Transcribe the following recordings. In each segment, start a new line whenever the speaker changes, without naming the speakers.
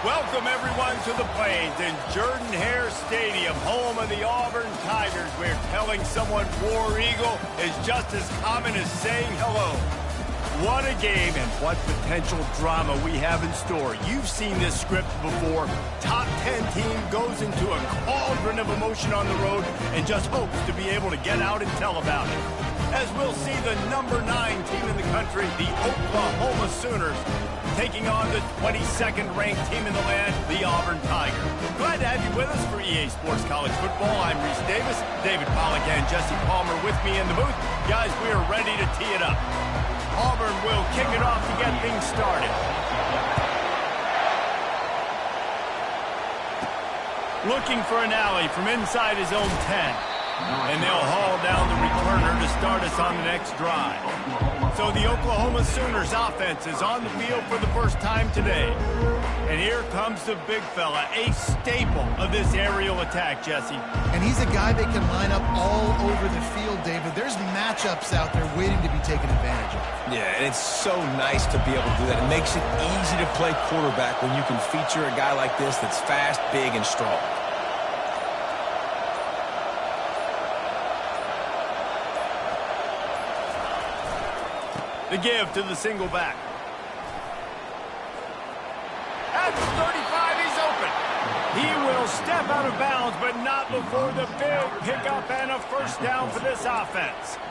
Welcome, everyone, to the Plains in Jordan-Hare Stadium, home of the Auburn Tigers, where telling someone War Eagle is just as common as saying hello. What a game and what potential drama we have in store. You've seen this script before. Top 10 team goes into a cauldron of emotion on the road and just hopes to be able to get out and tell about it. As we'll see the number 9 team in the country, the Oklahoma Sooners, taking on the 22nd ranked team in the land, the Auburn Tigers. Glad to have you with us for EA Sports College Football. I'm Reese Davis, David Pollack and Jesse Palmer with me in the booth. Guys, we are ready to tee it up. Auburn will kick it off to get things started. Looking for an alley from inside his own 10. And they'll haul down the returner to start us on the next drive. So the Oklahoma Sooners offense is on the field for the first time today. And here comes the big fella, a staple of this aerial attack, Jesse.
And he's a guy that can line up all over the field, David. There's matchups out there waiting to be taken advantage of.
Yeah, and it's so nice to be able to do that. It makes it easy to play quarterback when you can feature a guy like this that's fast, big, and strong.
The give to the single back. At the 35, he's open. He will step out of bounds, but not before the big pickup and a first down for this offense.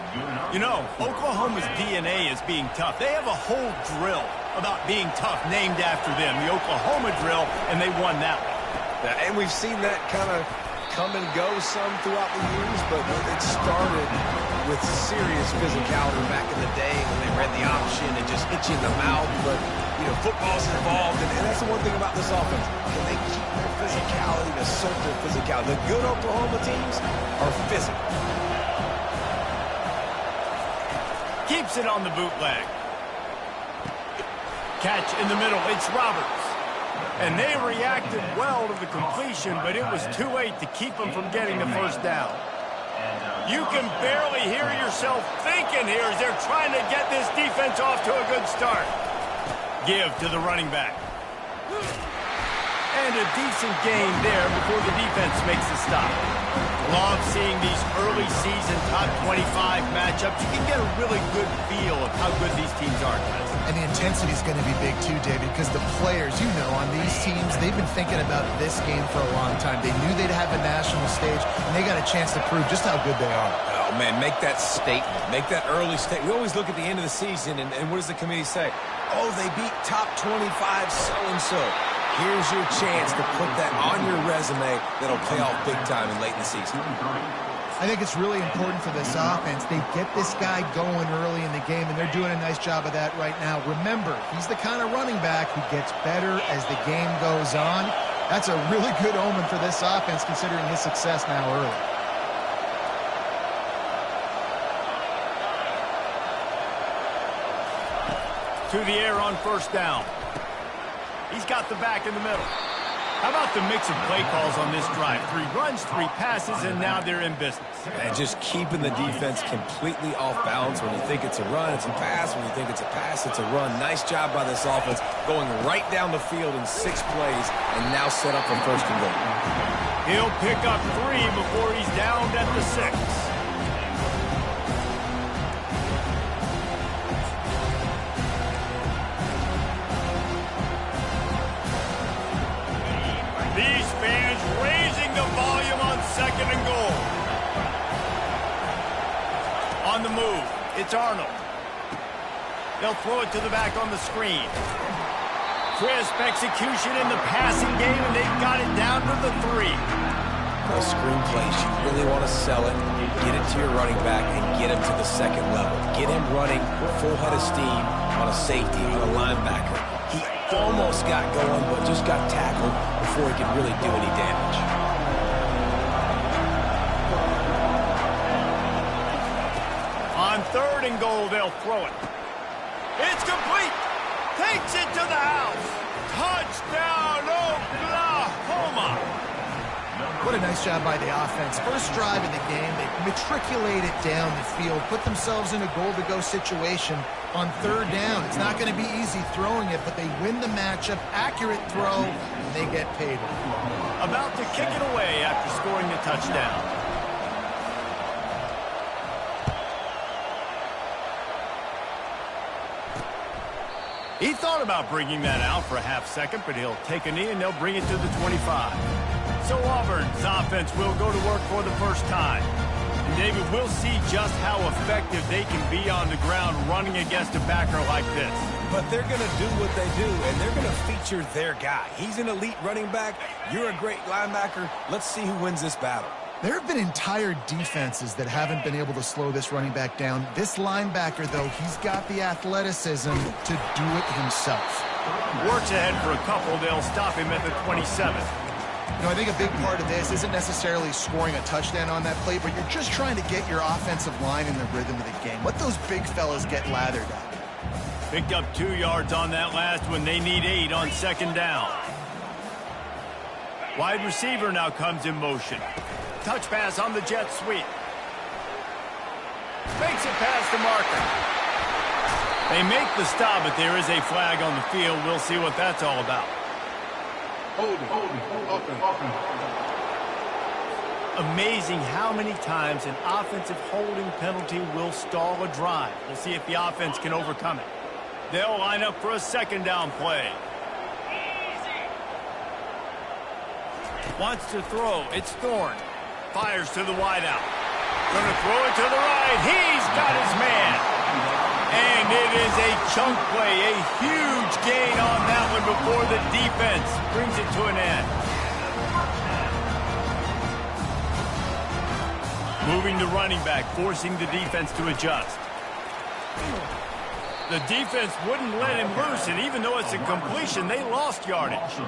You know, Oklahoma's DNA is being tough. They have a whole drill about being tough named after them, the Oklahoma drill, and they won that one.
Yeah, and we've seen that kind of come and go some throughout the years, but it started with serious physicality back in the day when they read the option and just hit you in the mouth. But, you know, football's involved, and that's the one thing about this offense. Can they keep their physicality, assert their physicality? The good Oklahoma teams are physical.
Keeps it on the bootleg. Catch in the middle. It's Roberts. And they reacted well to the completion, but it was too late to keep them from getting the first down. You can barely hear yourself thinking here as they're trying to get this defense off to a good start. Give to the running back. And a decent gain there before the defense makes the stop. Love seeing these early season top 25 matchups. You can get a really good feel of how good these teams are, guys.
And the intensity is going to be big too, David, because the players, you know, on these teams, they've been thinking about this game for a long time. They knew they'd have a national stage, and they got a chance to prove just how good they are.
Oh, man, make that statement. Make that early statement. We always look at the end of the season, and what does the committee say? Oh, they beat top 25 so-and-so. Here's your chance to put that on your resume that'll pay off big time and late in the season.
I think it's really important for this offense. They get this guy going early in the game, and they're doing a nice job of that right now. Remember, he's the kind of running back who gets better as the game goes on. That's a really good omen for this offense, considering his success now early.
To the air on first down. He's got the back in the middle. How about the mix of play calls on this drive? 3 runs, 3 passes, and now they're in business.
And just keeping the defense completely off balance. When you think it's a run, it's a pass. When you think it's a pass, it's a run. Nice job by this offense, going right down the field in 6 plays and now set up for first and goal.
He'll pick up 3 before he's downed at the 6. These fans raising the volume on second and goal. On the move, it's Arnold. They'll throw it to the back on the screen. Crisp execution in the passing game, and they've got it down to the 3.
A screen place, you really want to sell it, get it to your running back, and get him to the second level. Get him running full head of steam on a safety, on a linebacker. He almost got going, but just got tackled before he could really do any damage.
On third and goal, they'll throw it. It's complete. Takes it to the house. Touchdown, Oklahoma.
What a nice job by the offense. First drive of the game, they matriculated down the field, put themselves in a goal-to-go situation on third down. It's not going to be easy throwing it, but they win the matchup. Accurate throw, and they get paid.
About to kick it away after scoring the touchdown. He thought about bringing that out for a half second, but he'll take a knee and they'll bring it to the 25. So Auburn's offense will go to work for the first time. And David, we'll see just how effective they can be on the ground running against a backer like this.
But they're going to do what they do, and they're going to feature their guy. He's an elite running back. You're a great linebacker. Let's see who wins this battle.
There have been entire defenses that haven't been able to slow this running back down. This linebacker, though, he's got the athleticism to do it himself.
Works ahead for a couple. They'll stop him at the 27.
You know, I think a big part of this isn't necessarily scoring a touchdown on that play, but you're just trying to get your offensive line in the rhythm of the game. Let those big fellas get lathered up.
Picked up 2 yards on that last one. They need 8 on second down. Wide receiver now comes in motion. Touch pass on the jet sweep. Makes it past the marker. They make the stop, but there is a flag on the field. We'll see what that's all about. Amazing how many times an offensive holding penalty will stall a drive. We'll see if the offense can overcome it. They'll line up for a second down play. Wants to throw. It's Thorne. Fires to the wideout. Gonna throw it to the right. He's got his man. And it is a chunk play. A huge gain on that one before the defense brings it to an end. Moving to running back, forcing the defense to adjust. The defense wouldn't let him loose, and even though it's a completion, they lost yardage.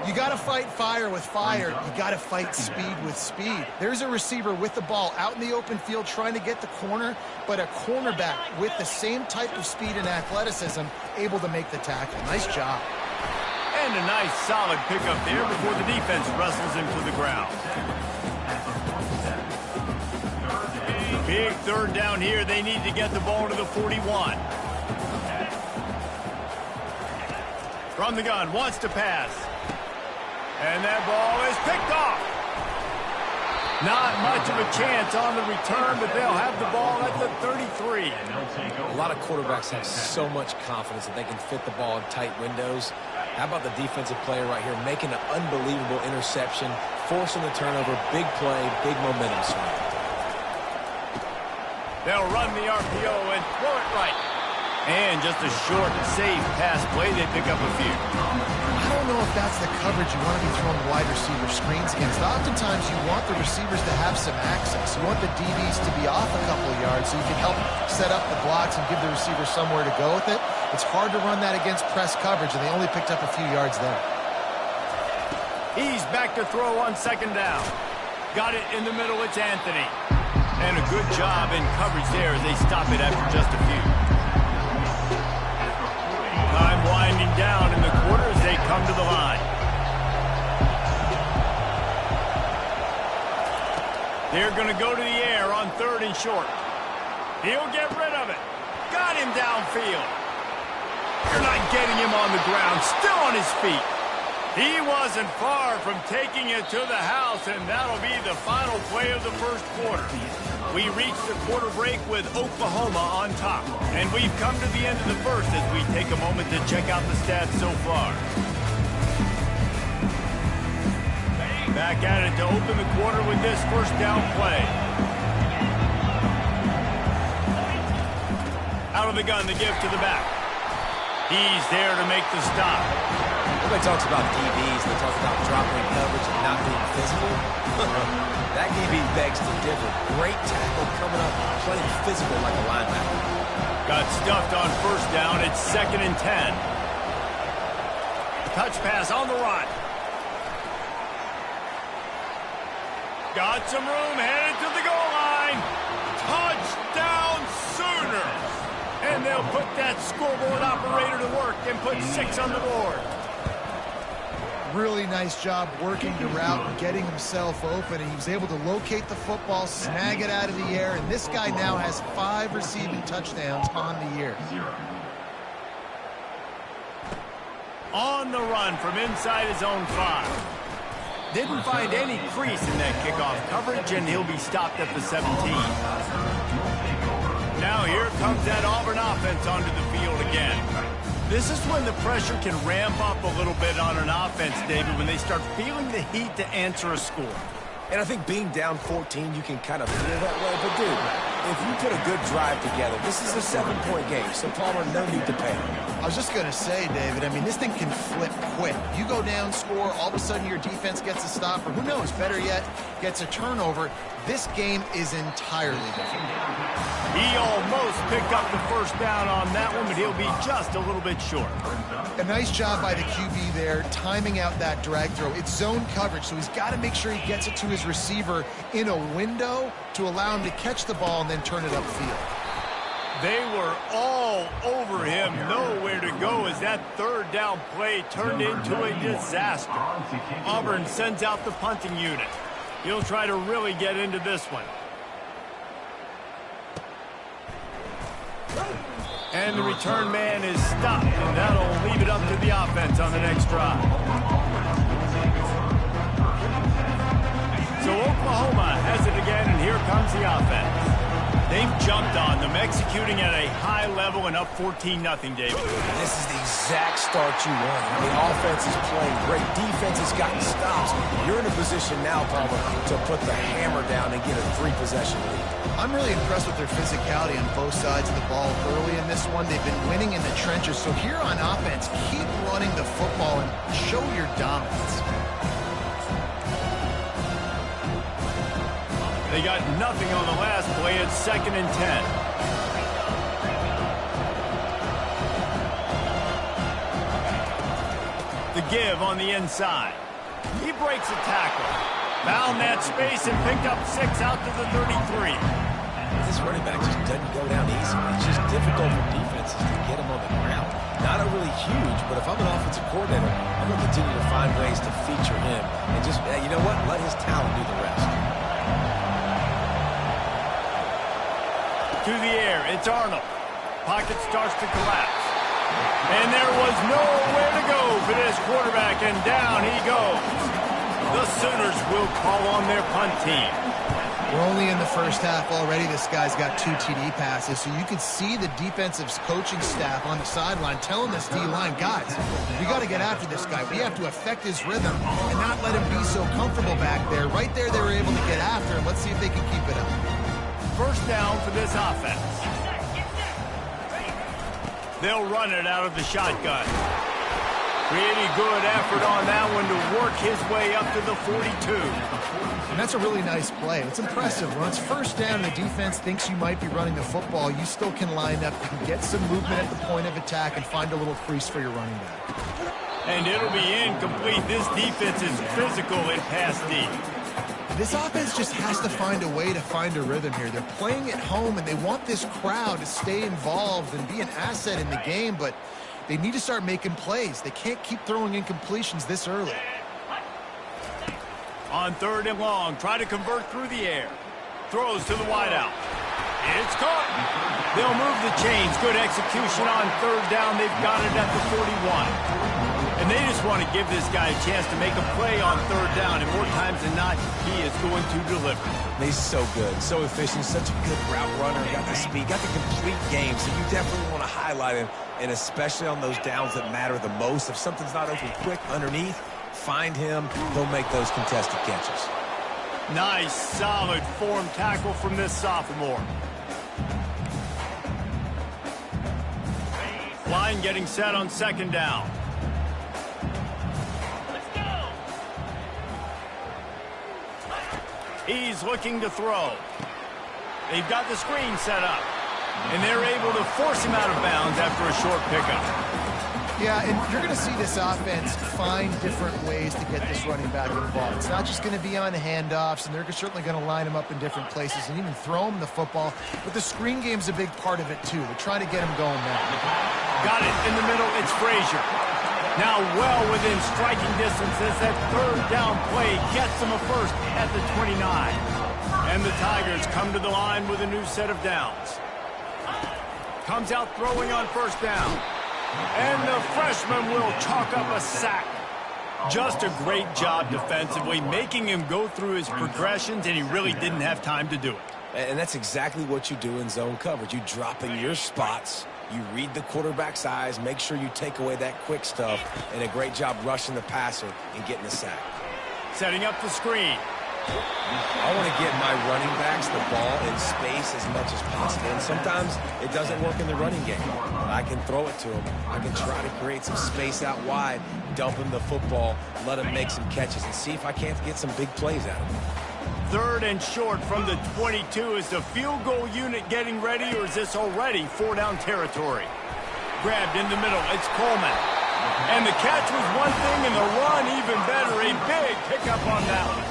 You got to fight fire with fire. You got to fight speed with speed. There's a receiver with the ball out in the open field trying to get the corner, but a cornerback with the same type of speed and athleticism able to make the tackle. Nice job.
And a nice solid pickup there before the defense wrestles him to the ground. Big third down here. They need to get the ball to the 41. From the gun, wants to pass. And that ball is picked off. Not much of a chance on the return, but they'll have the ball at the 33.
A lot of quarterbacks have so much confidence that they can fit the ball in tight windows. How about the defensive player right here making an unbelievable interception, forcing the turnover, big play, big momentum swing.
They'll run the RPO and throw it right. And just a short, safe pass play, they pick up a few.
I don't know if that's the coverage you want to be throwing wide receiver screens against. Oftentimes, you want the receivers to have some access. You want the DBs to be off a couple of yards so you can help set up the blocks and give the receiver somewhere to go with it. It's hard to run that against press coverage, and they only picked up a few yards there.
He's back to throw on second down. Got it in the middle, it's Anthony. And a good job in coverage there as they stop it after just a few. Time winding down in the quarter as they come to the line. They're going to go to the air on third and short. He'll get rid of it. Got him downfield. They're not getting him on the ground. Still on his feet. He wasn't far from taking it to the house, and that'll be the final play of the first quarter. We reach the quarter break with Oklahoma on top. And we've come to the end of the first as we take a moment to check out the stats so far. Back at it to open the quarter with this first down play. Out of the gun, the give to the back. He's there to make the stop.
Everybody talks about DBs. They talk about dropping coverage and not being physical. That DB begs to differ. Great tackle coming up, playing physical like a linebacker.
Got stuffed on first down. It's 2nd and 10. Touch pass on the run. Got some room, headed to the goal line. Touchdown Sooners. And they'll put that scoreboard operator to work and put 6 on the board.
Really nice job working the route and getting himself open, and he was able to locate the football, snag it out of the air, and this guy now has 5 receiving touchdowns on the year.
On the run from inside his own 5. Didn't find any crease in that kickoff coverage, and he'll be stopped at the 17. Now here comes that Auburn offense onto the field again. This is when the pressure can ramp up a little bit on an offense, David, when they start feeling the heat to answer a score.
And I think being down 14, you can kind of feel that way. But, dude, if you put a good drive together, this is a 7-point game, so Palmer, no need to panic.
I was just going to say, David, I mean, this thing can flip quick. You go down, score, all of a sudden your defense gets a stop, or who knows, better yet, gets a turnover. This game is entirely different.
He almost picked up the first down on that one, but he'll be just a little bit short.
A nice job by the QB there, timing out that drag throw. It's zone coverage, so he's got to make sure he gets it to his receiver in a window to allow him to catch the ball and then turn it upfield.
They were all over him, nowhere to go as that third down play turned into a disaster. Auburn sends out the punting unit. He'll try to really get into this one. And the return man is stopped, and that'll leave it up to the offense on the next drive. So Oklahoma has it again, and here comes the offense. They've jumped on them, executing at a high level and up 14-0, David.
This is the exact start you want. The offense is playing great. Defense has gotten stops. You're in a position now, Palmer, to put the hammer down and get a 3-possession lead.
I'm really impressed with their physicality on both sides of the ball early in this one. They've been winning in the trenches. So here on offense, keep running the football and show your dominance.
They got nothing on the last play. It's 2nd and 10. The give on the inside. He breaks a tackle. Found that space and picked up 6 out to the 33.
This running back just doesn't go down easily. It's just difficult for defenses to get him on the ground. Not a really huge, but if I'm an offensive coordinator, I'm going to continue to find ways to feature him and just, you know what, let his talent do the rest.
To the air, it's Arnold. Pocket starts to collapse. And there was nowhere to go for this quarterback, and down he goes. The Sooners will call on their punt team.
We're only in the first half already. This guy's got 2 TD passes, so you could see the defensive coaching staff on the sideline telling this D-line, guys, we got to get after this guy. We have to affect his rhythm and not let him be so comfortable back there. Right there, they were able to get after him. Let's see if they can keep it up.
First down for this offense. They'll run it out of the shotgun. Pretty good effort on that one to work his way up to the 42.
And that's a really nice play. It's impressive. When it's first down and the defense thinks you might be running the football, you still can line up. You can get some movement at the point of attack and find a little crease for your running back.
And it'll be incomplete. This defense is physical and pass deep.
This offense just has to find a way to find a rhythm here. They're playing at home, and they want this crowd to stay involved and be an asset in the game, but they need to start making plays. They can't keep throwing incompletions this early.
On 3rd and long, try to convert through the air. Throws to the wideout. It's caught. They'll move the chains. Good execution on 3rd down. They've got it at the 41. And they just want to give this guy a chance to make a play on 3rd down, and more times than not, he is going to deliver.
He's so good, so efficient, such a good route runner, got the speed, got the complete game, so you definitely want to highlight him, and especially on those downs that matter the most. If something's not open quick underneath, find him, he'll make those contested catches.
Nice, solid form tackle from this sophomore. Line getting set on 2nd down. He's looking to throw. They've got the screen set up, and they're able to force him out of bounds after a short pickup.
Yeah, and you're going to see this offense find different ways to get this running back involved. It's not just going to be on handoffs, and they're certainly going to line him up in different places and even throw him the football. But the screen game's a big part of it, too. They're trying to get him going now.
Got it in the middle. It's Frazier. Now well within striking distance as that third down play gets them a first at the 29. And the Tigers come to the line with a new set of downs. Comes out throwing on first down. And the freshman will chalk up a sack. Just a great job defensively, making him go through his progressions, and he really didn't have time to do it.
And that's exactly what you do in zone coverage. You drop in your spots, you read the quarterback's eyes, make sure you take away that quick stuff, and a great job rushing the passer and getting the sack.
Setting up the screen.
I want to get my running backs the ball in space as much as possible, and sometimes it doesn't work in the running game. I can throw it to them. I can try to create some space out wide, dump him the football, let him make some catches, and see if I can't get some big plays out of him.
Third and short from the 22. Is the field goal unit getting ready, or is this already four-down territory? Grabbed in the middle. It's Coleman. And the catch was one thing, and the run even better. A big pickup on that one.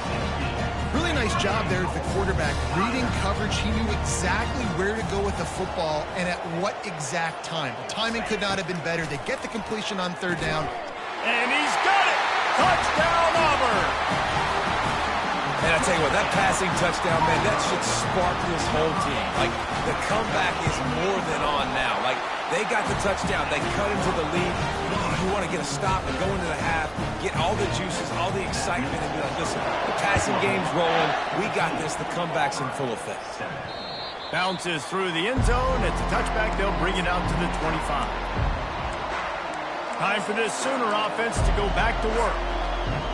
Really nice job there at the quarterback. Reading coverage, he knew exactly where to go with the football and at what exact time. The timing could not have been better. They get the completion on third down.
And he's got it! Touchdown, Auburn!
And I tell you what, that passing touchdown, man, that should spark this whole team. Like, the comeback is more than on now. Like, they got the touchdown. They cut into the lead. You want to get a stop and go into the half, get all the juices, all the excitement, and be like, listen, the passing game's rolling. We got this. The comeback's in full effect.
Bounces through the end zone. It's a touchback. They'll bring it out to the 25. Time for this Sooner offense to go back to work.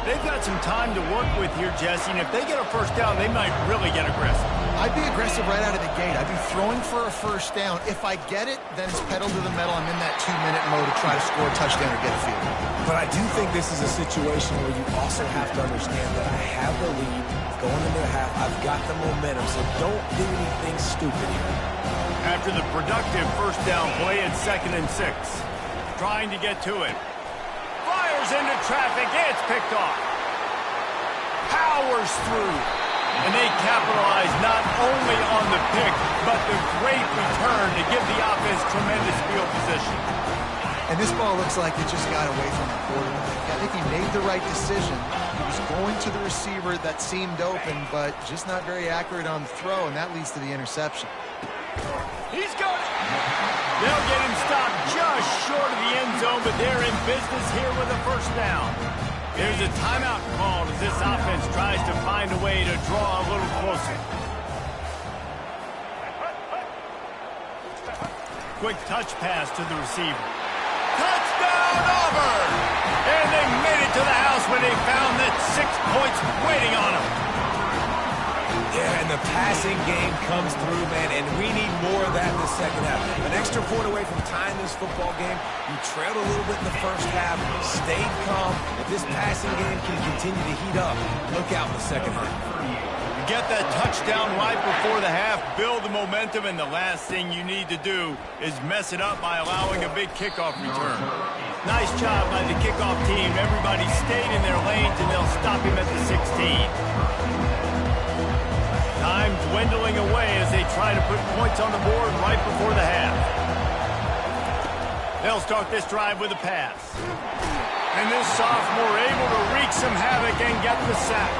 They've got some time to work with here, Jesse, and if they get a first down, they might really get aggressive.
I'd be aggressive right out of the gate. I'd be throwing for a first down. If I get it, then it's pedal to the metal. I'm in that 2-minute mode to try to score a touchdown or get a field goal.
But I do think this is a situation where you also have to understand that I have the lead going into the half. I've got the momentum, so don't do anything stupid here.
After the productive first down play, it's 2nd and 6. Trying to get to it. Fires into traffic. It's picked off. Powers through. And they capitalize not only on the pick, but the great return to give the offense tremendous field position.
And this ball looks like it just got away from the quarterback. I think he made the right decision. He was going to the receiver that seemed open, but just not very accurate on the throw, and that leads to the interception.
He's got it. They'll get him stopped just short of the end zone, but they're in business here with a first down. There's a timeout called as this offense tries to find a way to draw a little closer. Quick touch pass to the receiver. Touchdown, Auburn! And they made it to the house when they found that 6 points waiting on them.
Yeah, and the passing game comes through, man, and we need more of that in the second half. An extra point away from tying this football game. You trailed a little bit in the first half, stayed calm. If this passing game can continue to heat up, look out in the second half.
Get that touchdown right before the half, build the momentum, and the last thing you need to do is mess it up by allowing a big kickoff return. Nice job by the kickoff team. Everybody stayed in their lanes, and they'll stop him at the 16. Time dwindling away as they try to put points on the board right before the half. They'll start this drive with a pass. And this sophomore able to wreak some havoc and get the sack.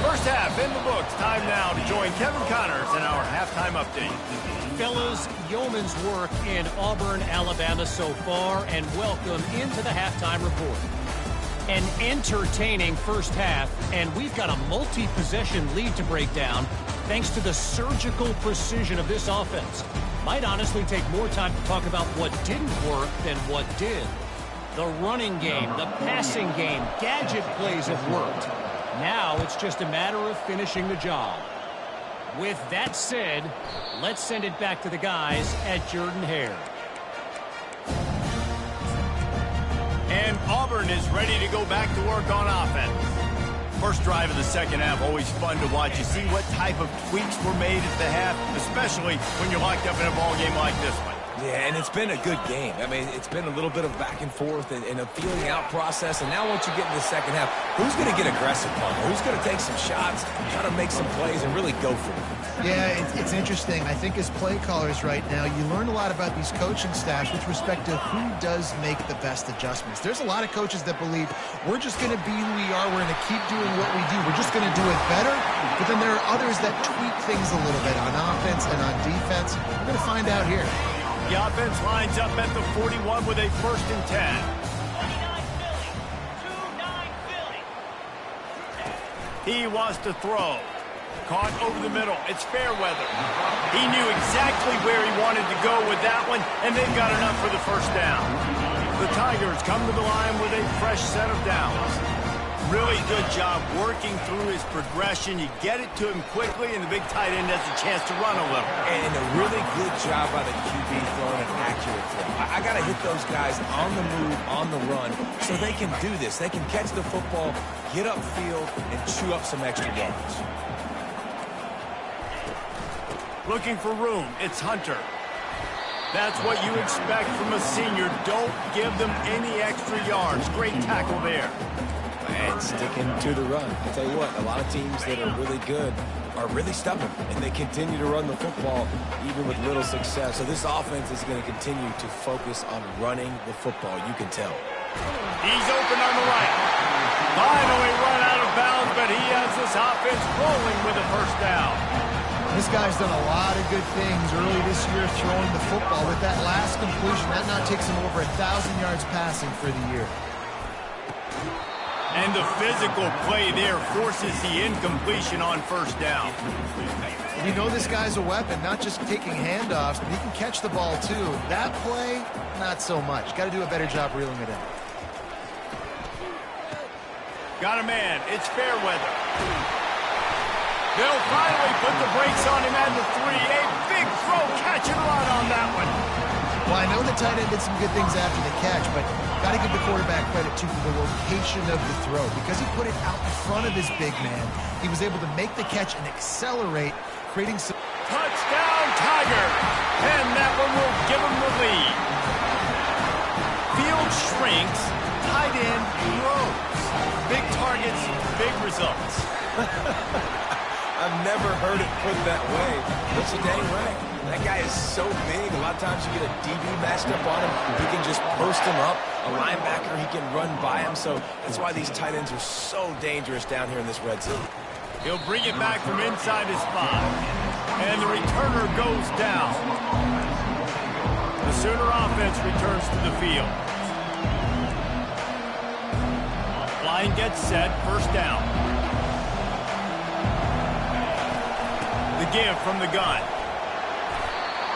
First half in the books. Time now to join Kevin Connors in our halftime update.
Fellas, yeoman's work in Auburn, Alabama so far, and welcome into the halftime report. An entertaining first half, and we've got a multi-possession lead to break down thanks to the surgical precision of this offense. Might honestly take more time to talk about what didn't work than what did. The running game, the passing game, gadget plays have worked. Now it's just a matter of finishing the job. With that said, let's send it back to the guys at Jordan-Hare.
And Auburn is ready to go back to work on offense. First drive of the second half, always fun to watch. You see what type of tweaks were made at the half, especially when you're locked up in a ball game like this one.
Yeah, and it's been a good game. I mean, it's been a little bit of back and forth and a feeling out process. And now once you get into the second half, who's going to get aggressive, Palmer? Who's going to take some shots, try to make some plays, and really go for it?
Yeah, it's interesting. I think as play callers right now, you learn a lot about these coaching staffs with respect to who does make the best adjustments. There's a lot of coaches that believe we're just going to be who we are. We're going to keep doing what we do. We're just going to do it better. But then there are others that tweak things a little bit on offense and on defense. We're going to find out here.
The offense lines up at the 41 with a 1st and 10. 29 Philly. He wants to throw. Caught over the middle. It's Fairweather. He knew exactly where he wanted to go with that one, and they've got enough for the 1st down. The Tigers come to the line with a fresh set of downs. Really good job working through his progression. You get it to him quickly, and the big tight end has a chance to run a little.
And a really good job by the QB throwing an accurate throw. I got to hit those guys on the move, on the run, so they can do this. They can catch the football, get upfield, and chew up some extra yards.
Looking for room. It's Hunter. That's what you expect from a senior. Don't give them any extra yards. Great tackle there.
And sticking to the run. I'll tell you what, a lot of teams that are really good are really stubborn, and they continue to run the football even with little success. So this offense is going to continue to focus on running the football. You can tell.
He's open on the right. Finally run out of bounds, but he has this offense rolling with a 1st down.
This guy's done a lot of good things early this year throwing the football. With that last completion, that now takes him over 1,000 yards passing for the year.
And the physical play there forces the incompletion on 1st down.
We know this guy's a weapon, not just taking handoffs, but he can catch the ball too. That play, not so much. Got to do a better job reeling it in.
Got a man. It's Fairweather. They'll finally put the brakes on him at the 3. A big throw, catch and run on that one.
Well, I know the tight end did some good things after the catch, but got to give the quarterback credit, too, for the location of the throw. Because he put it out in front of his big man, he was able to make the catch and accelerate, creating some...
Touchdown, Tiger! And that one will give him the lead. Field shrinks, tight end grows. Big targets, big results.
I've never heard it put that way. But you're dang right. That guy is so big. A lot of times you get a DB matched up on him. He can just post him up. A linebacker, he can run by him. So that's why these tight ends are so dangerous down here in this red zone.
He'll bring it back from inside his spot. And the returner goes down. The Sooner offense returns to the field. Line gets set, 1st down. The give from the gun.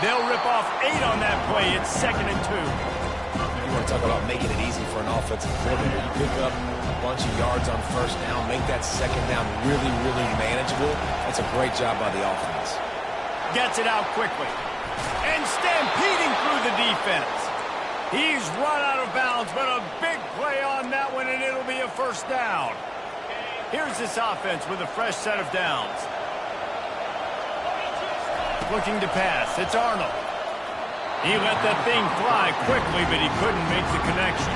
They'll rip off 8 on that play. It's 2nd and 2.
You want to talk about making it easy for an offensive coordinator. You pick up a bunch of yards on 1st down, make that 2nd down really, really manageable. That's a great job by the offense.
Gets it out quickly. And stampeding through the defense. He's run out of bounds, but a big play on that one, and it'll be a 1st down. Here's this offense with a fresh set of downs. Looking to pass. It's Arnold. He let that thing fly quickly, but he couldn't make the connection.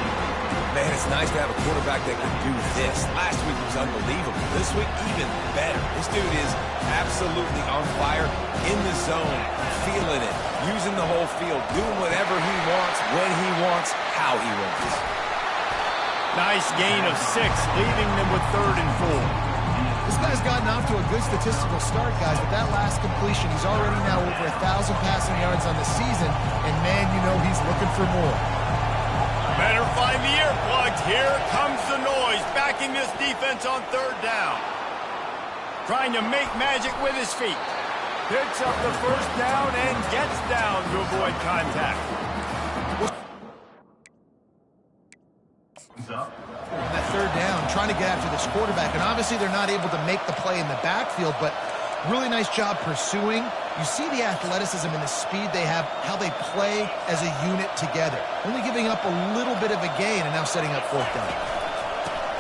Man, it's nice to have a quarterback that can do this. Last week was unbelievable. This week, even better. This dude is absolutely on fire, in the zone, feeling it, using the whole field, doing whatever he wants, when he wants, how he wants.
Nice gain of 6, leaving them with 3rd and 4.
This guy's gotten off to a good statistical start, guys, but that last completion, he's already now over 1,000 passing yards on the season, and man, you know he's looking for more.
Better find the earplugs. Here comes the noise, backing this defense on 3rd down. Trying to make magic with his feet. Picks up the 1st down and gets down to avoid contact.
That 3rd down, trying to get after this quarterback, and obviously they're not able to make the play in the backfield, but really nice job pursuing. You see the athleticism and the speed they have, how they play as a unit together. Only giving up a little bit of a gain and now setting up 4th down.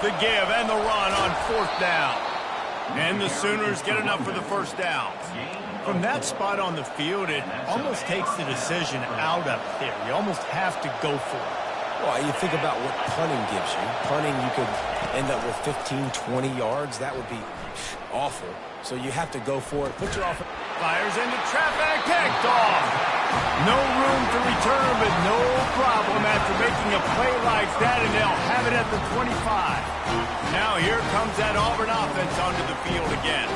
The give and the run on 4th down. And the Sooners get enough for the first down. From that spot on the field, it almost takes the decision out of there. You almost have to go for it.
Well, you think about what punting gives you. Punting, you could end up with 15, 20 yards. That would be awful. So you have to go for it. Put your offense.
Fires into traffic, picked off. No room to return, but no problem after making a play like that, and they'll have it at the 25. Now here comes that Auburn offense onto the field again.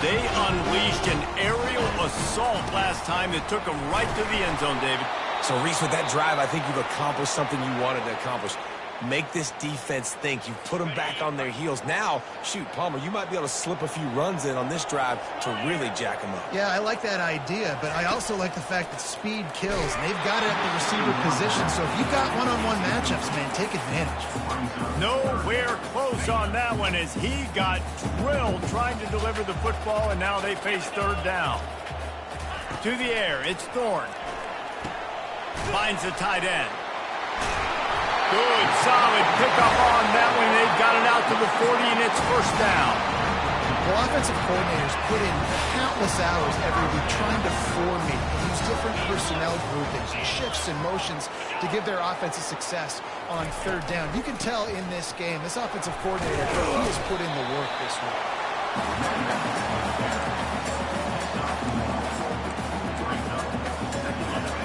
They unleashed an aerial assault last time that took them right to the end zone, David.
So, Reese, with that drive, I think you've accomplished something you wanted to accomplish. Make this defense think. You've put them back on their heels. Now, shoot, Palmer, you might be able to slip a few runs in on this drive to really jack them up.
Yeah, I like that idea, but I also like the fact that speed kills, and they've got it at the receiver position. So if you've got one-on-one matchups, man, take advantage.
Nowhere close on that one as he got drilled trying to deliver the football, and now they face third down. To the air, it's Thorne. Finds the tight end. Good, solid pickup on that one. They've got it out to the 40, and it's first down.
Well, offensive coordinators put in countless hours every week trying to formate and use different personnel groupings and shifts and motions to give their offense a success on third down. You can tell in this game, this offensive coordinator, he has put in the work this week.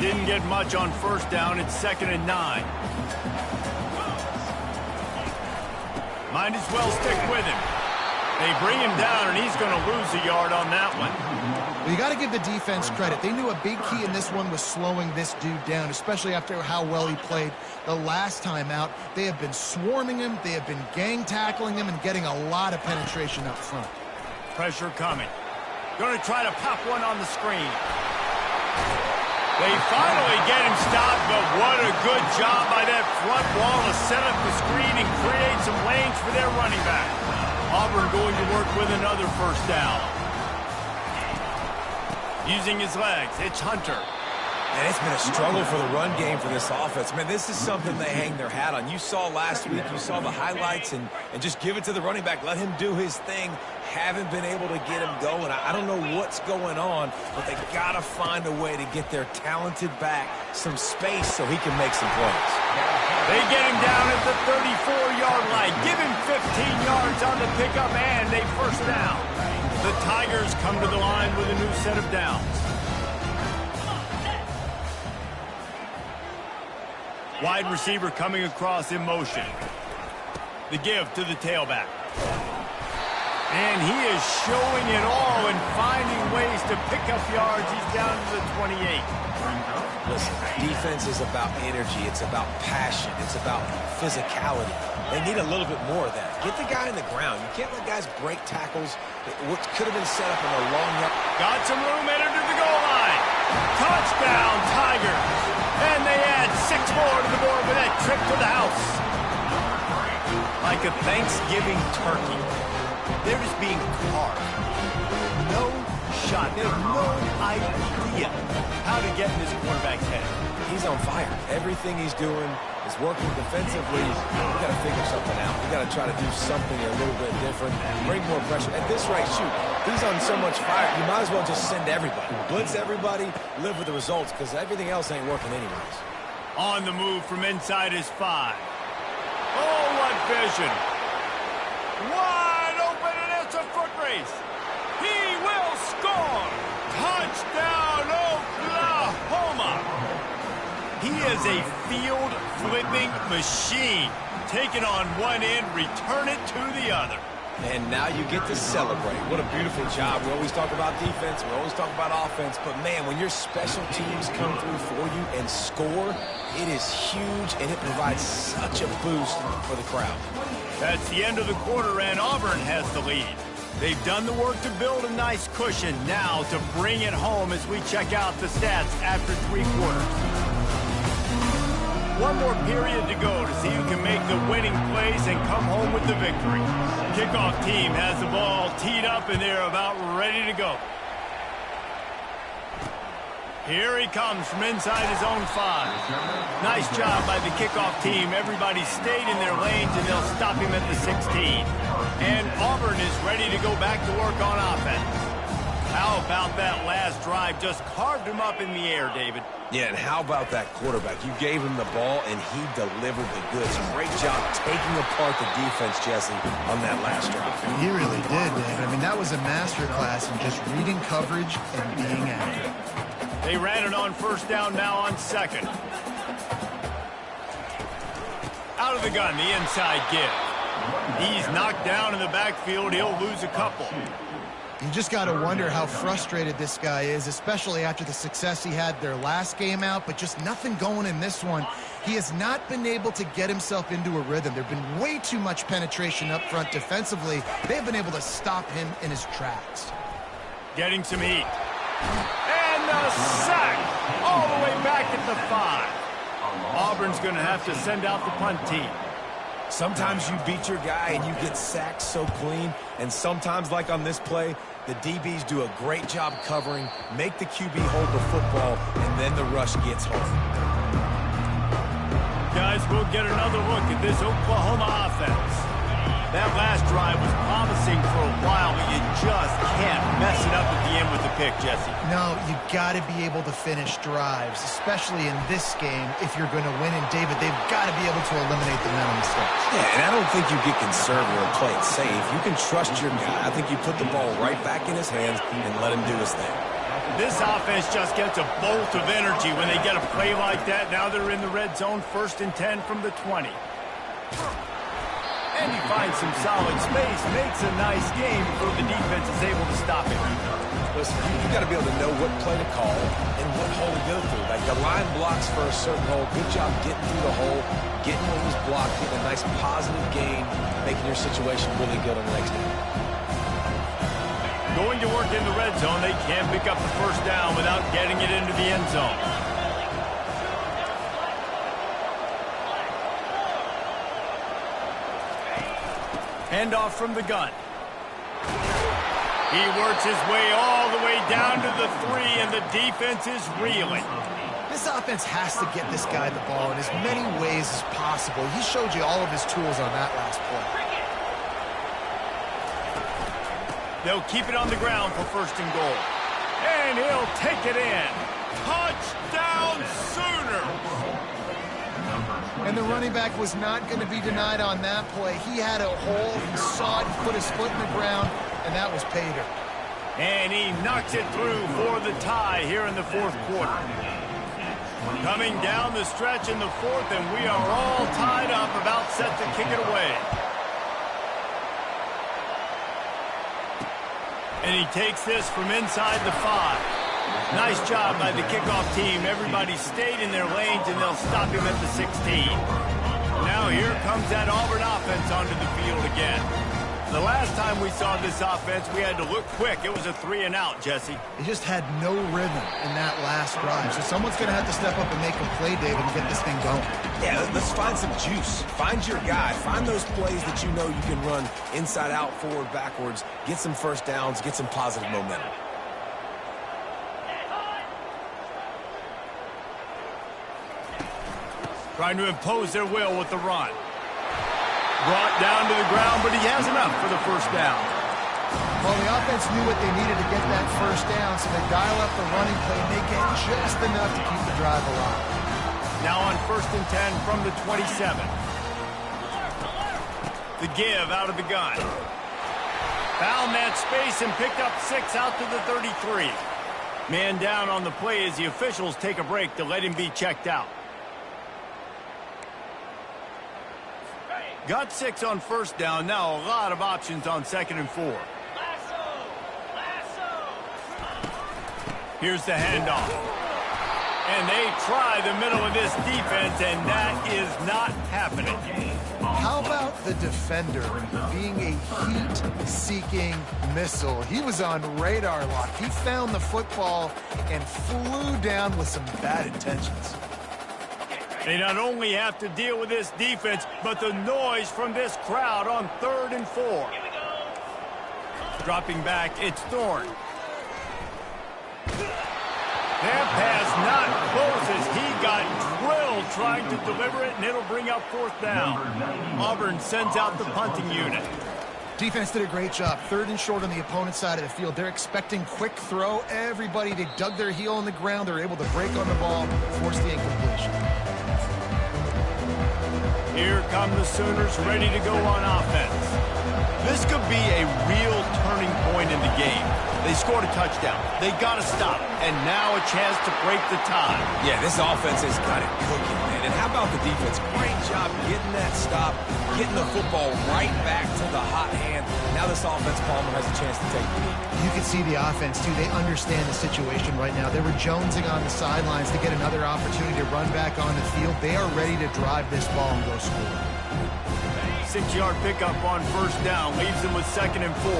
Didn't get much on first down. It's 2nd and 9. Might as well stick with him. They bring him down, and he's going to lose a yard on that one.
Well, you got to give the defense credit. They knew a big key in this one was slowing this dude down, especially after how well he played the last time out. They have been swarming him. They have been gang tackling him and getting a lot of penetration up front.
Pressure coming. Going to try to pop one on the screen. They finally get him stopped, but what a good job by that front wall to set up the screen and create some lanes for their running back. Auburn going to work with another first down. Using his legs, it's Hunter.
And it's been a struggle for the run game for this offense. Man, this is something they hang their hat on. You saw last week, you saw the highlights, and just give it to the running back. Let him do his thing. Haven't been able to get him going. I don't know what's going on, but they got to find a way to get their talented back some space so he can make some plays.
They get him down at the 34-yard line. Give him 15 yards on the pickup and a first down. The Tigers come to the line with a new set of downs. Wide receiver coming across in motion. The give to the tailback. And he is showing it all and finding ways to pick up yards. He's down to the 28.
Listen, defense is about energy. It's about passion. It's about physicality. They need a little bit more of that. Get the guy in the ground. You can't let guys break tackles. What could have been set up in a long run.
Got some room headed to the goal line. Touchdown, Tigers. And they add 6 more to the board with that trip to the house. Like a Thanksgiving turkey. They're just being carved. No shot. They have no idea how to get in this quarterback's head.
He's on fire. Everything he's doing is working defensively. We got to figure something out. We got to try to do something a little bit different. Bring more pressure. At this rate, shoot, he's on so much fire. You might as well just send everybody. Blitz everybody. Live with the results because everything else ain't working anyways.
On the move from inside his 5. Oh, what vision. Wide open, and it's a foot race. He will score. Touchdown, Oklahoma. He is a field-flipping machine. Take it on one end, return it to the other.
And now you get to celebrate. What a beautiful job. We always talk about defense. We always talk about offense. But, man, when your special teams come through for you and score, it is huge, and it provides such a boost for the crowd.
That's the end of the quarter, and Auburn has the lead. They've done the work to build a nice cushion. Now to bring it home as we check out the stats after 3 quarters. One more period to go to see who can make the winning plays and come home with the victory. Kickoff team has the ball teed up, and they're about ready to go. Here he comes from inside his own 5. Nice job by the kickoff team. Everybody stayed in their lanes, and they'll stop him at the 16. And Auburn is ready to go back to work on offense. How about that last drive? Just carved him up in the air, David.
Yeah, and how about that quarterback? You gave him the ball, and he delivered the goods. Great job taking apart the defense, Jesse, on that last drive.
He really did, David. I mean, that was a masterclass in just reading coverage and being accurate.
They ran it on first down, now on second. Out of the gun, the inside give. He's knocked down in the backfield. He'll lose a couple.
You just got to wonder how frustrated this guy is, especially after the success he had their last game out, but just nothing going in this one. He has not been able to get himself into a rhythm. There have been way too much penetration up front defensively. They've been able to stop him in his tracks.
Getting some heat. And a sack all the way back at the 5. Auburn's going to have to send out the punt team.
Sometimes you beat your guy and you get sacked so clean, and sometimes, like on this play, the DBs do a great job covering, make the QB hold the football, and then the rush gets home.
Guys, we'll get another look at this Oklahoma offense. That last drive was promising for a while, but you just can't mess it up at the end with the pick, Jesse.
No, you got to be able to finish drives, especially in this game if you're going to win. And, David, they've got to be able to eliminate the mental mistakes.
Yeah, and I don't think you get conservative or play it safe. You can trust your guy. I think you put the ball right back in his hands and let him do his thing.
This offense just gets a bolt of energy when they get a play like that. Now they're in the red zone, 1st and 10 from the 20. And he finds some solid space, makes a nice game before the defense is able to stop him.
Listen, you got to be able to know what play to call and what hole to go through. Like the line blocks for a certain hole. Good job getting through the hole, getting what was blocked, getting a nice positive gain, making your situation really good on the next game.
Going to work in the red zone, they can't pick up the first down without getting it into the end zone. Handoff from the gun. He works his way all the way down to the 3, and the defense is reeling.
This offense has to get this guy the ball in as many ways as possible. He showed you all of his tools on that last play.
They'll keep it on the ground for 1st and goal. And he'll take it in. Touchdown Sooners!
And the running back was not going to be denied on that play. He had a hole, he saw it, he put his foot in the ground, and that was pay dirt.
And he knocks it through for the tie here in the 4th quarter. Coming down the stretch in the 4th, and we are all tied up, about set to kick it away. And he takes this from inside the 5. Nice job by the kickoff team. Everybody stayed in their lanes, and they'll stop him at the 16. Now here comes that Auburn offense onto the field again. The last time we saw this offense, we had to look quick. It was a 3-and-out, Jesse.
He just had no rhythm in that last drive. So someone's going to have to step up and make a play, David, and get this thing going.
Yeah, let's find some juice. Find your guy. Find those plays that you know you can run inside out, forward, backwards. Get some first downs. Get some positive momentum.
Trying to impose their will with the run. Brought down to the ground, but he has enough for the first down.
Well, the offense knew what they needed to get that first down, so they dial up the running play, and they get just enough to keep the drive alive.
Now on 1st and 10 from the 27. The give out of the gun. Found that space and picked up 6 out to the 33. Man down on the play as the officials take a break to let him be checked out. Got 6 on 1st down. Now a lot of options on 2nd and 4. Here's the handoff. And they try the middle of this defense, and that is not happening.
How about the defender being a heat-seeking missile? He was on radar lock. He found the football and flew down with some bad intentions.
They not only have to deal with this defense, but the noise from this crowd on 3rd and 4. Dropping back, it's Thorne. That pass not close as he got drilled trying to deliver it, and it'll bring up fourth down. Auburn sends out the punting unit.
Defense did a great job. 3rd and short on the opponent's side of the field. They're expecting quick throw. Everybody, they dug their heel on the ground. They're able to break on the ball, force the incompletion.
Here come the Sooners ready to go on offense. This could be a real turning point in the game. They scored a touchdown. They got to stop. And now a chance to break the tie.
Yeah, this offense has got it cooking, man. And how about the defense? Great job getting that stop, getting the football right back to the hot hand. Now this offense, Palmer, has a chance to take the lead.
You can see the offense, too. They understand the situation right now. They were jonesing on the sidelines to get another opportunity to run back on the field. They are ready to drive this ball and go score.
6-yard pickup on first down leaves them with 2nd and 4.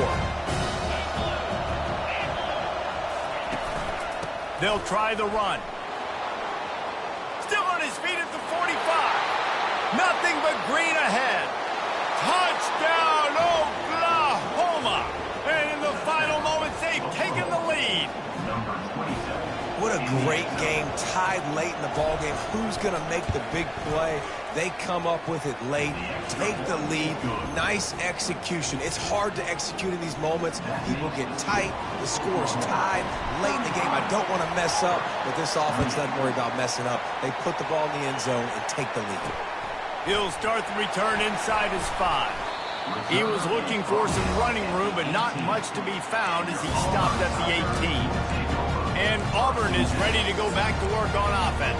They'll try the run. Still on his feet at the 45. Nothing but green ahead. Touchdown, Oklahoma. And in the final moments, they've taken the lead.
What a great game, tied late in the ballgame. Who's going to make the big play? They come up with it late, take the lead. Nice execution. It's hard to execute in these moments. People get tight. The score is tied late in the game. I don't want to mess up, but this offense doesn't worry about messing up. They put the ball in the end zone and take the lead.
He'll start the return inside his 5. He was looking for some running room, but not much to be found as he stopped at the 18. And Auburn is ready to go back to work on offense.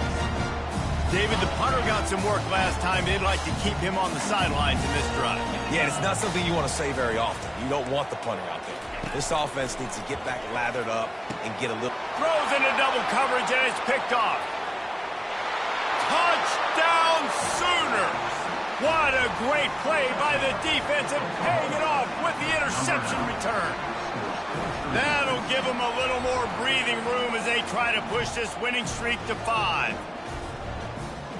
David, the punter got some work last time. They'd like to keep him on the sidelines in this drive.
Yeah, it's not something you want to say very often. You don't want the punter out there. This offense needs to get back lathered up and get a little...
Throws into double coverage, and it's picked off. Touchdown, Sooners! What a great play by the defense and paying it off with the interception return. That'll give them a little more breathing room as they try to push this winning streak to 5.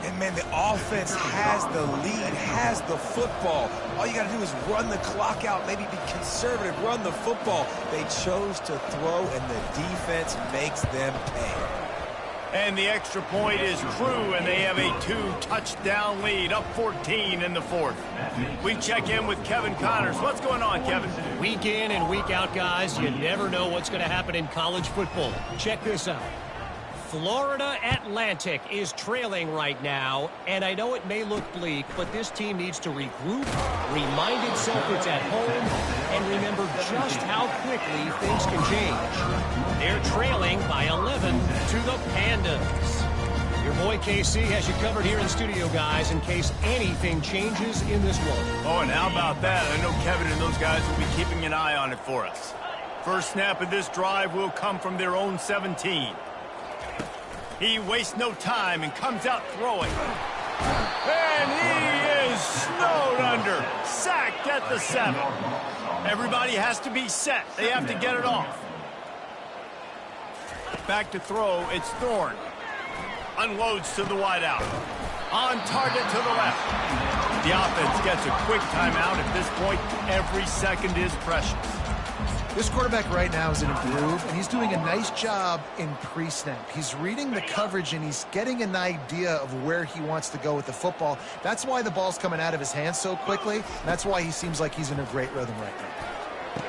And, man, the offense has the lead, has the football. All you got to do is run the clock out, maybe be conservative, run the football. They chose to throw, and the defense makes them pay.
And the extra point is true, and they have a 2-touchdown lead, up 14 in the 4th. We check in with Kevin Connors. What's going on, Kevin?
Week in and week out, guys, you never know what's going to happen in college football. Check this out. Florida Atlantic is trailing right now, and I know it may look bleak, but this team needs to regroup, remind itself it's at home, and remember just how quickly things can change. They're trailing by 11 to the Pandas. Your boy KC has you covered here in studio, guys, in case anything changes in this one.
Oh, and how about that? I know Kevin and those guys will be keeping an eye on it for us. First snap of this drive will come from their own 17. He wastes no time and comes out throwing. And he is snowed under. Sacked at the 7. Everybody has to be set. They have to get it off. Back to throw. It's Thorne. Unloads to the wideout. On target to the left. The offense gets a quick timeout. At this point, every second is precious.
This quarterback right now is in a groove, and he's doing a nice job in pre-snap. He's reading the coverage, and he's getting an idea of where he wants to go with the football. That's why the ball's coming out of his hands so quickly. That's why he seems like he's in a great rhythm right now.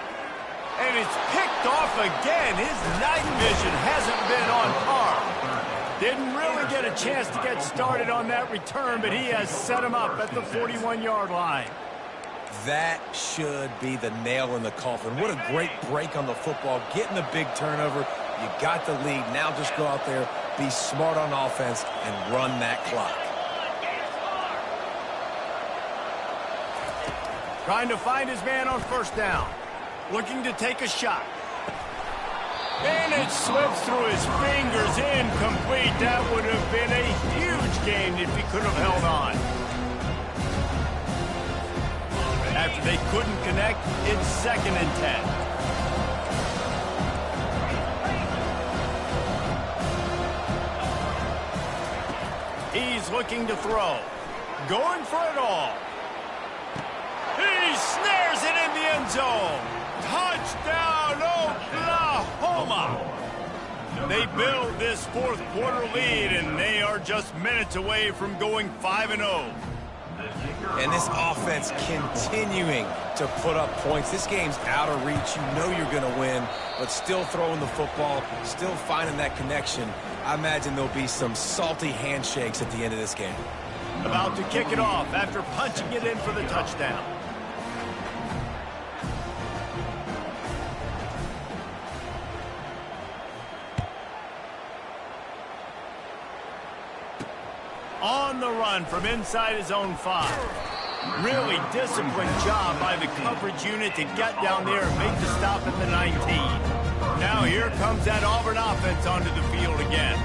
And it's picked off again. His night vision hasn't been on par. Didn't really get a chance to get started on that return, but he has set him up at the 41-yard line.
That should be the nail in the coffin. What a great break on the football. Getting the big turnover. You got the lead. Now just go out there, be smart on offense, and run that clock.
Trying to find his man on first down. Looking to take a shot. And it slips through his fingers. Incomplete. That would have been a huge gain if he could have held on. After they couldn't connect, it's 2nd and 10. He's looking to throw. Going for it all. He snares it in the end zone. Touchdown, Oklahoma. They build this fourth quarter lead, and they are just minutes away from going 5-0.
And this offense continuing to put up points. This game's out of reach. You know you're going to win, but still throwing the football, still finding that connection. I imagine there'll be some salty handshakes at the end of this game.
About to kick it off after punching it in for the touchdown. On the run from inside his own 5. Really disciplined job by the coverage unit to get down there and make the stop at the 19. Now here comes that Auburn offense onto the field again.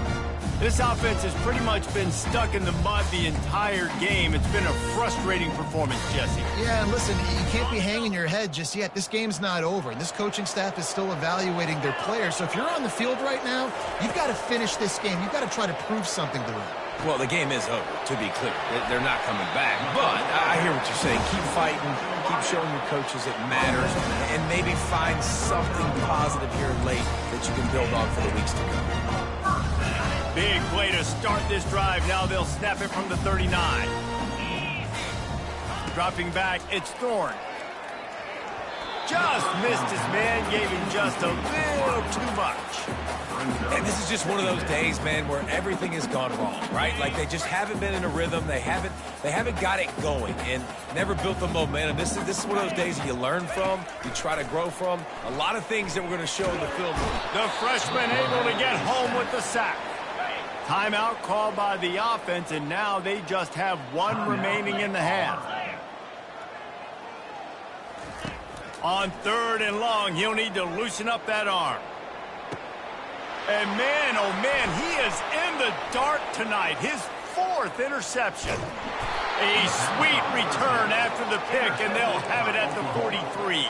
This offense has pretty much been stuck in the mud the entire game. It's been a frustrating performance, Jesse.
Yeah, and listen, you can't be hanging your head just yet. This game's not over, and this coaching staff is still evaluating their players. So if you're on the field right now, you've got to finish this game. You've got to try to prove something to them.
Well, the game is over, to be clear. They're not coming back. But I hear what you're saying. Keep fighting. Keep showing your coaches it matters. And maybe find something positive here late that you can build on for the weeks to come.
Big play to start this drive. Now they'll snap it from the 39. Dropping back, it's Thorne. Just missed his man, gave him just a little too much.
And this is just one of those days, man, where everything has gone wrong, right? Like they just haven't been in a rhythm. They haven't got it going and never built the momentum. This is one of those days that you learn from, you try to grow from. A lot of things that we're going to show in the film.
The freshman able to get home with the sack. Timeout called by the offense, and now they just have one remaining in the half. On 3rd and long, he'll need to loosen up that arm. And man, oh man, he is in the dark tonight. His 4th interception. A sweet return after the pick, and they'll have it at the 43.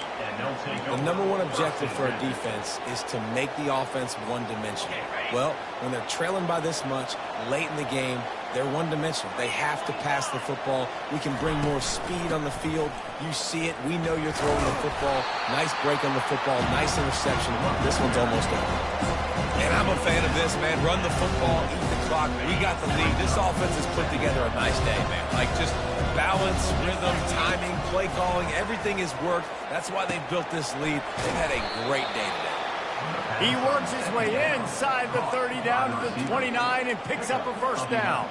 The number one objective for a defense is to make the offense one-dimensional. Well, when they're trailing by this much, late in the game, they're one-dimensional. They have to pass the football. We can bring more speed on the field. You see it. We know you're throwing the football. Nice break on the football. Nice interception. This one's almost over. And I'm a fan of this, man. Run the football, eat the clock. We got the lead. This offense has put together a nice day, man. Like just balance, rhythm, timing, play calling. Everything has worked. That's why they built this lead. They've had a great day today.
He works his way inside the 30 down to the 29 and picks up a first down.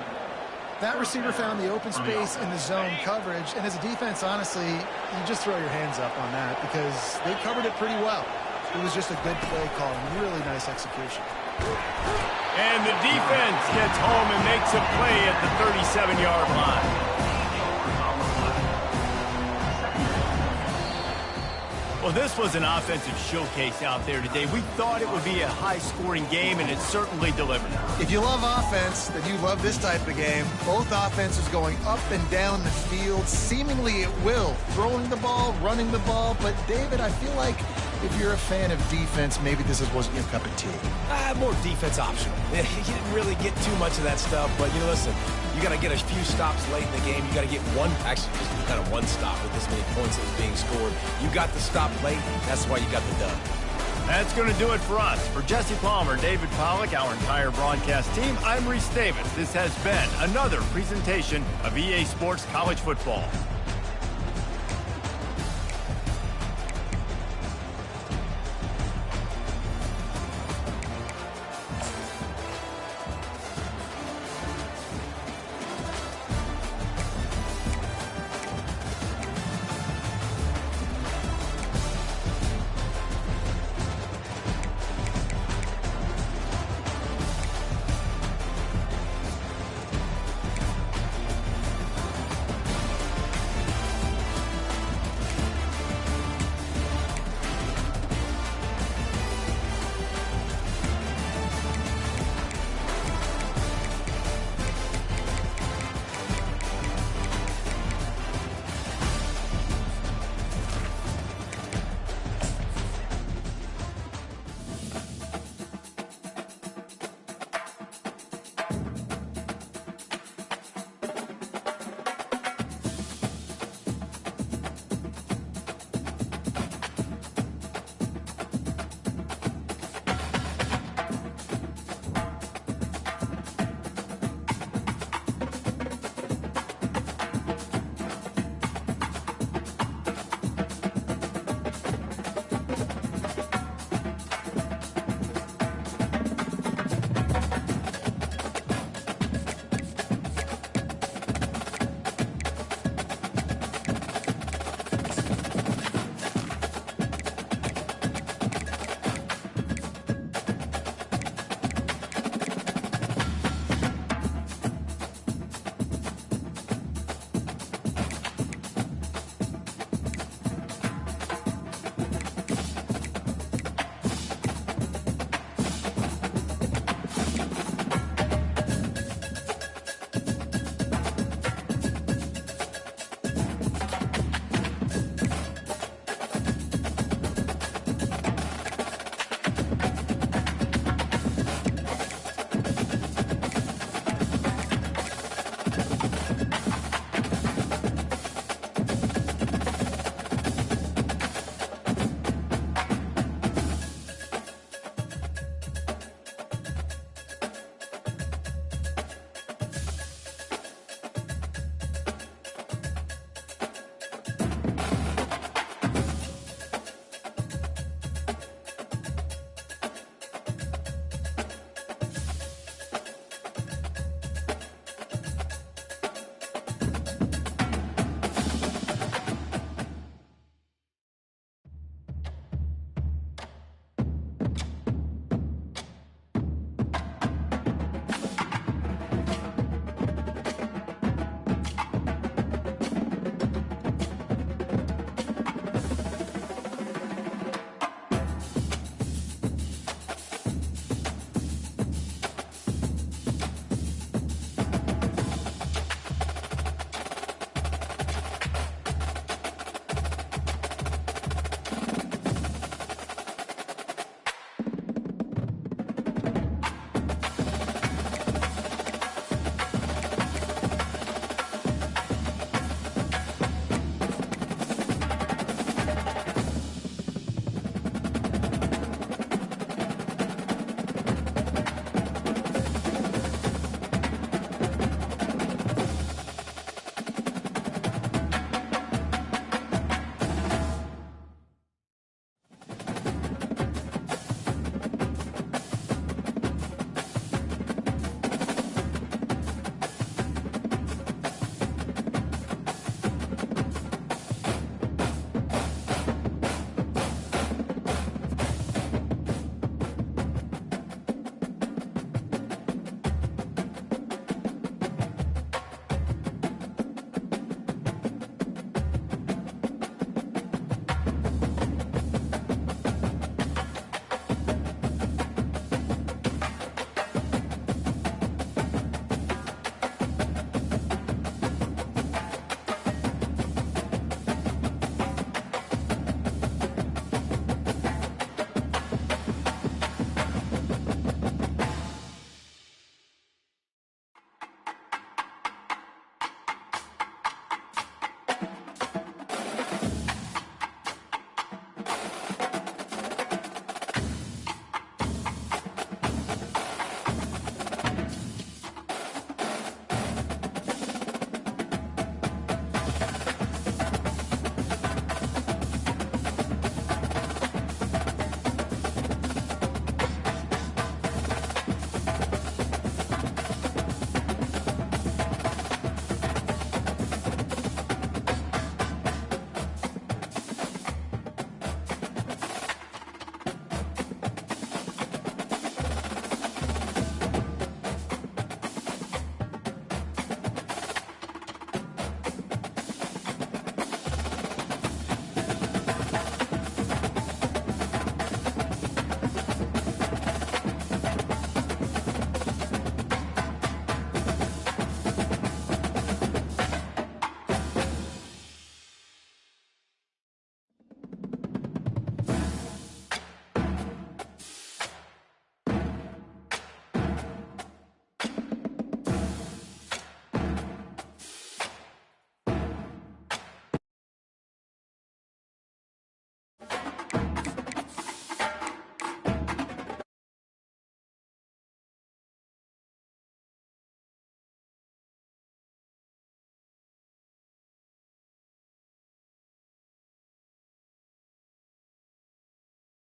That receiver found the open space in the zone coverage, and as a defense, honestly, you just throw your hands up on that because they covered it pretty well. It was just a good play call and really nice execution.
And the defense gets home and makes a play at the 37-yard line. Well, this was an offensive showcase out there today. We thought it would be a high-scoring game, and it certainly delivered.
If you love offense, then you love this type of game. Both offenses going up and down the field, seemingly at will. Throwing the ball, running the ball. But, David, I feel like if you're a fan of defense, maybe this wasn't your cup of tea.
More defense optional. You didn't really get too much of that stuff, but, listen, you got to get a few stops late in the game. You got to get just kind of one stop with this many points that was being scored. You got the stop late. That's why you got the dub.
That's going to do it for us. For Jesse Palmer, David Pollack, our entire broadcast team, I'm Reese Davis. This has been another presentation of EA Sports College Football.